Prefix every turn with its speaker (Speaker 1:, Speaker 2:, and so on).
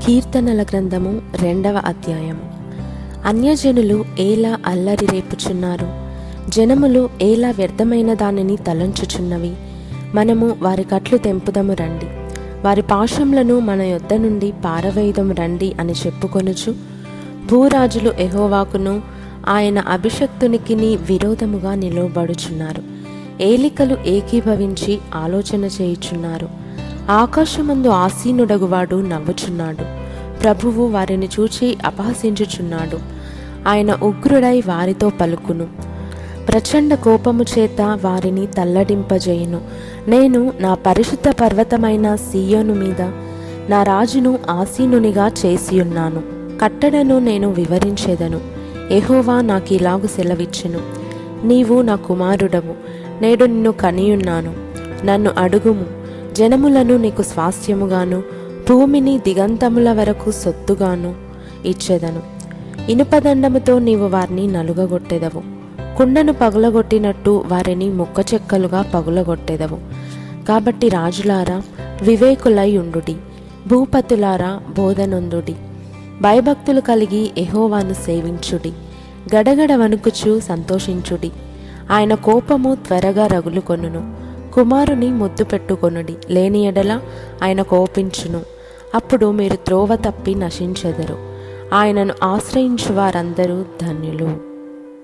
Speaker 1: కీర్తనల గ్రంథము 2వ అధ్యాయము. అన్యజనులు ఏలా అల్లరి రేపుచున్నారు, జనములు ఏలా వ్యర్థమైన దానిని తలంచుచున్నవి. మనము వారి కట్లు తెంపుదము రండి, వారి పాశములను మన యొద్ద నుండి పారవేయుదము రండి అని చెప్పుకొనుచు, భూరాజులు యెహోవాకును ఆయన అభిషక్తునికిని విరోధముగా నిలువబడుచున్నారు. ఏలికలు ఏకీభవించి ఆలోచన చేయుచున్నారు. ఆకాశమందు ఆసీనుడగువాడు నవ్వుచున్నాడు. ప్రభువు వారిని చూచి అపహసించుచున్నాడు. ఆయన ఉగ్రుడై వారితో పలుకును, ప్రచండ కోపము చేత వారిని తల్లడింపజేయును. నేను నా పరిశుద్ధ పర్వతమైన సీయోను మీద నా రాజును ఆసీనునిగా చేసియున్నాను. కట్టడను నేను వివరించెదను. యెహోవా నాకిలాగు సెలవిచ్చెను, నీవు నా కుమారుడవు, నేడు నిన్ను కనియున్నాను. నన్ను అడుగుము, జనములను నీకు స్వాస్థ్యముగాను, భూమిని దిగంతముల వరకు సొత్తుగాను ఇచ్చెదను. ఇనుపదండముతో నీవు వారిని నలుగగొట్టెదవు, కుండను పగులగొట్టినట్టు వారిని ముక్కచెక్కలుగా పగులగొట్టెదవు. కాబట్టి రాజులారా వివేకులై ఉండుడి, భూపతులారా బోధనొందుడి. భయభక్తులు కలిగి యెహోవాను సేవించుడి, గడగడ వణుకుచు సంతోషించుడి. ఆయన కోపము త్వరగా రగులుకొనును. కుమారుని ముద్దు పెట్టుకొనుడి, లేని ఎడల ఆయన కోపించును. అప్పుడు మీరు త్రోవ తప్పి నశించెదరు. ఆయనను ఆశ్రయించు వారందరూ ధన్యులు.